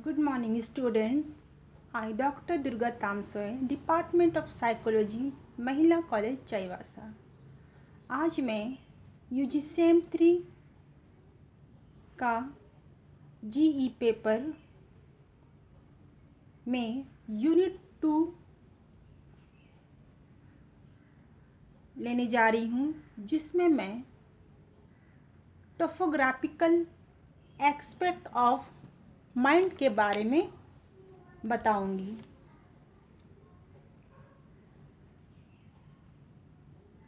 Good morning, student. I, Dr. Durga Tamsoy, department of psychology, महिला college Chaibasa. आज मैं UG same 3 का GE paper में यूनिट 2 लेने जा रही हूँ, जिसमें मैं टोपोग्राफिकल एस्पेक्ट ऑफ माइंड के बारे में बताऊंगी।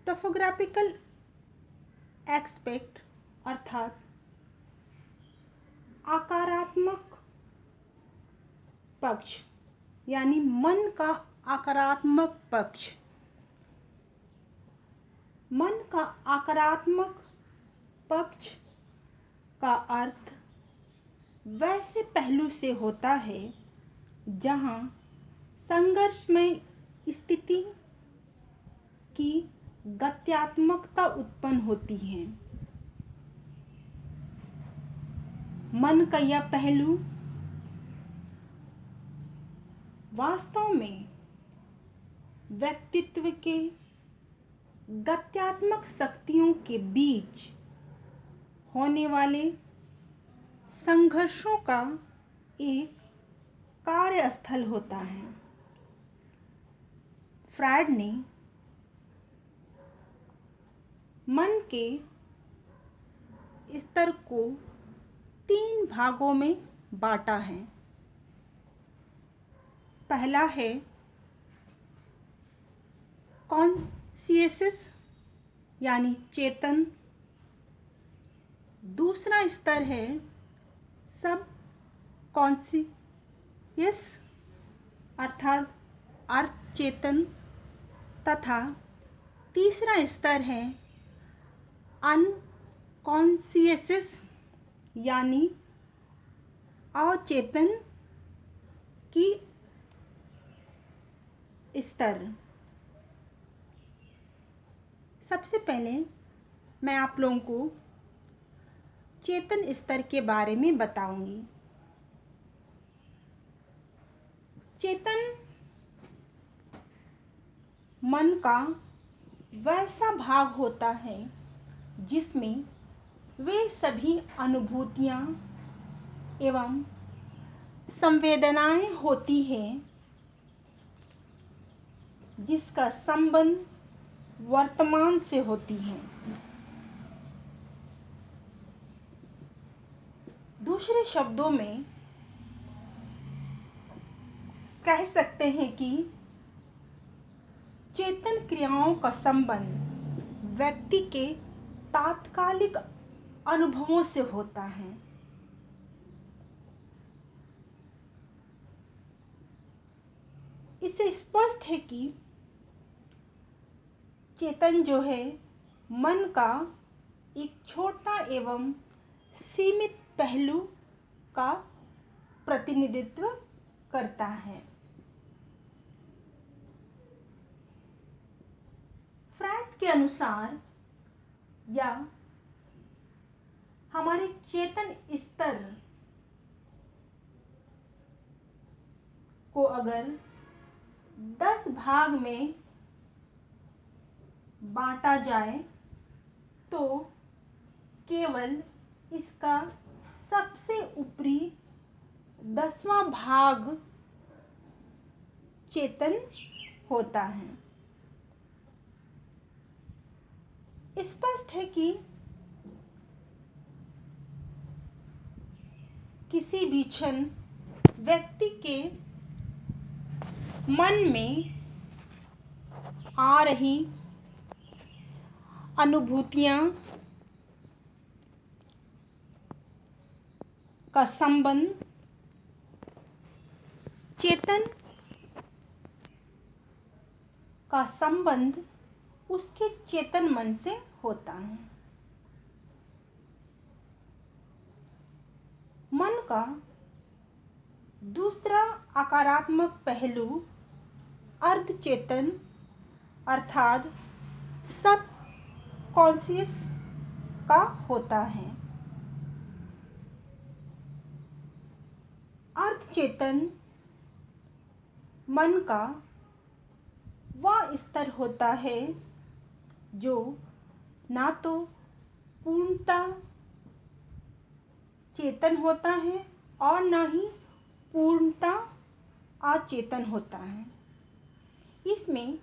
टोपोग्राफिकल एस्पेक्ट अर्थात आकारात्मक पक्ष यानी मन का आकारात्मक पक्ष। मन का आकारात्मक पक्ष का अर्थ वैसे पहलू से होता है जहाँ संघर्षमय स्थिति की गत्यात्मकता उत्पन्न होती है। मन का यह पहलू वास्तव में व्यक्तित्व के गत्यात्मक शक्तियों के बीच होने वाले संघर्षों का एक कार्यस्थल होता है। फ्रायड ने मन के स्तर को 3 भागों में बांटा है। पहला है कॉन्शियस यानी चेतन। दूसरा स्तर है सब कॉन्शियस अर्थात अर्ध चेतन तथा तीसरा स्तर है अनकॉन्शियस यानी अचेतन की स्तर। सबसे पहले मैं आप लोगों को चेतन स्तर के बारे में बताऊंगी। चेतन मन का वैसा भाग होता है जिसमें वे सभी अनुभूतियाँ एवं संवेदनाएं होती हैं जिसका संबंध वर्तमान से होती हैं। दूसरे शब्दों में कह सकते हैं कि चेतन क्रियाओं का संबंध व्यक्ति के तात्कालिक अनुभवों से होता है। इससे स्पष्ट है कि चेतन जो है मन का एक छोटा एवं सीमित पहलू का प्रतिनिधित्व करता है। फ्रायड के अनुसार या हमारे चेतन स्तर को अगर 10 भाग में बांटा जाए तो केवल इसका सबसे ऊपरी 10वां भाग चेतन होता है। स्पष्ट है कि किसी भी क्षण व्यक्ति के मन में आ रही अनुभूतियाँ का संबंध चेतन का संबंध उसके चेतन मन से होता है। मन का दूसरा आकारात्मक पहलू अर्ध चेतन अर्थात सब कॉन्शियस का होता है। अर्ध चेतन मन का वह स्तर होता है जो ना तो पूर्णतः चेतन होता है और ना ही पूर्णतः अचेतन होता है। इसमें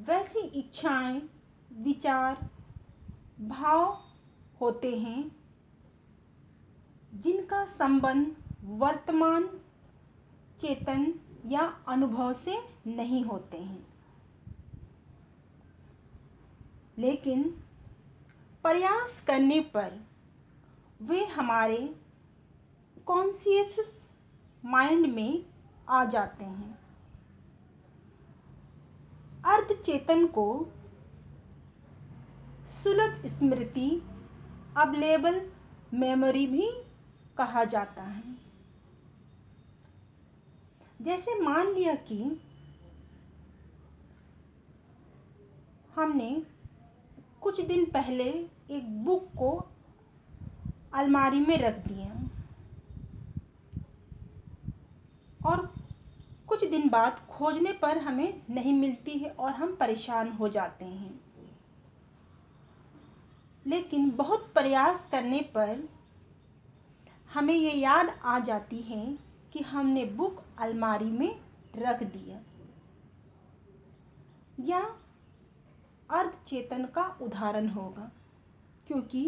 वैसी इच्छाएं, विचार, भाव होते हैं जिनका संबंध वर्तमान चेतन या अनुभव से नहीं होते हैं, लेकिन प्रयास करने पर वे हमारे कॉन्शियस माइंड में आ जाते हैं। अर्ध चेतन को सुलभ स्मृति, अवेलेबल मेमोरी भी कहा जाता है। जैसे मान लिया कि हमने कुछ दिन पहले एक बुक को अलमारी में रख दिया और कुछ दिन बाद खोजने पर हमें नहीं मिलती है और हम परेशान हो जाते हैं, लेकिन बहुत प्रयास करने पर हमें ये याद आ जाती है कि हमने बुक अलमारी में रख दिया। या अर्ध चेतन का उदाहरण होगा, क्योंकि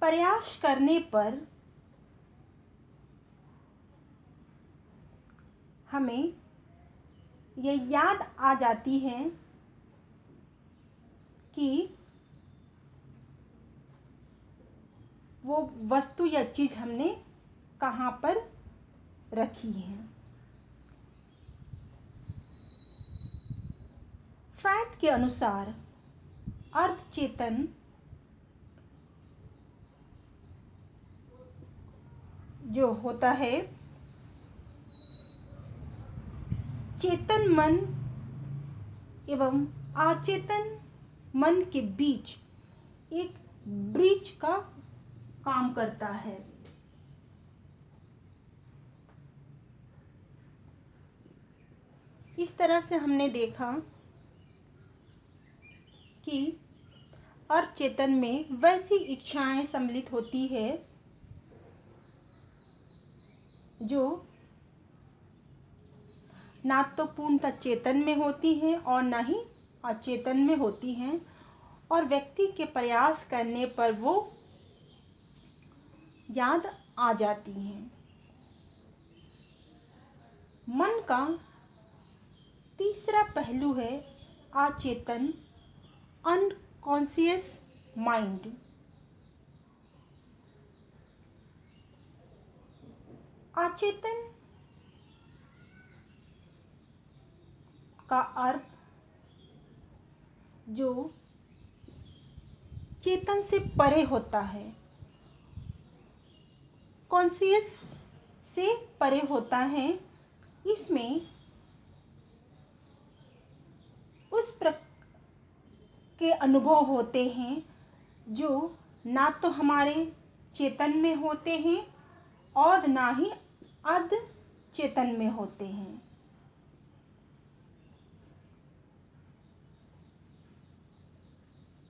प्रयास करने पर हमें ये याद आ जाती है कि वो वस्तु या चीज़ हमने कहाँ पर रखी है। फ्रायड के अनुसार अर्ध चेतन जो होता है, चेतन मन एवं अचेतन मन के बीच एक ब्रिज का काम करता है। इस तरह से हमने देखा कि अर्ध चेतन में वैसी इच्छाएं सम्मिलित होती है जो ना तो पूर्णतः चेतन में होती हैं और ना ही अचेतन में होती हैं, और व्यक्ति के प्रयास करने पर वो याद आ जाती हैं। मन का तीसरा पहलू है अचेतन, अनकॉन्शियस माइंड। अचेतन का अर्थ जो चेतन से परे होता है, कॉन्शियस से परे होता है। इसमें उस प्रकार के अनुभव होते हैं जो ना तो हमारे चेतन में होते हैं और ना ही अर्ध चेतन में होते हैं।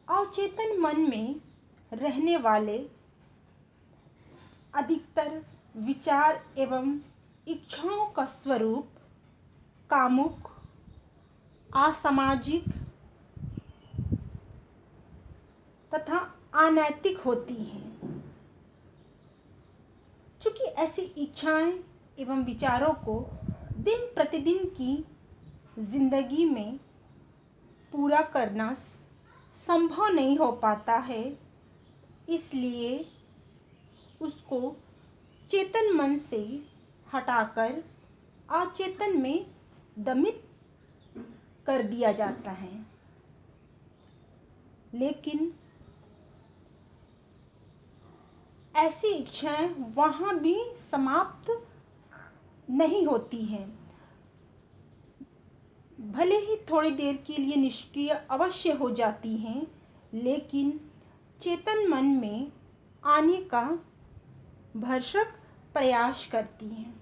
अचेतन मन में रहने वाले अधिकतर विचार एवं इच्छाओं का स्वरूप कामुक, असामाजिक तथा अनैतिक होती हैं। चूँकि ऐसी इच्छाएं एवं विचारों को दिन प्रतिदिन की जिंदगी में पूरा करना संभव नहीं हो पाता है, इसलिए उसको चेतन मन से हटाकर अचेतन में दमित कर दिया जाता है। लेकिन ऐसी इच्छाएं वहाँ भी समाप्त नहीं होती हैं। भले ही थोड़ी देर के लिए निष्क्रिय अवश्य हो जाती हैं, लेकिन चेतन मन में आने का भरसक प्रयास करती हैं।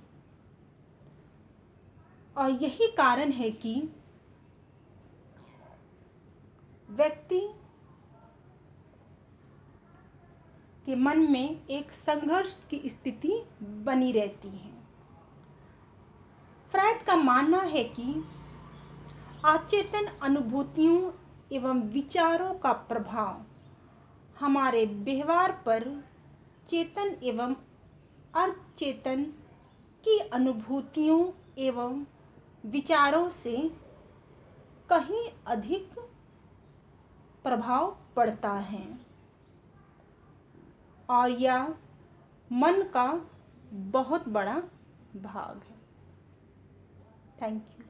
और यही कारण है कि व्यक्ति के मन में एक संघर्ष की स्थिति बनी रहती है। फ्रायड का मानना है कि अचेतन अनुभूतियों एवं विचारों का प्रभाव हमारे व्यवहार पर चेतन एवं अचेतन की अनुभूतियों एवं विचारों से कहीं अधिक प्रभाव पड़ता है और यह मन का बहुत बड़ा भाग है। Thank you.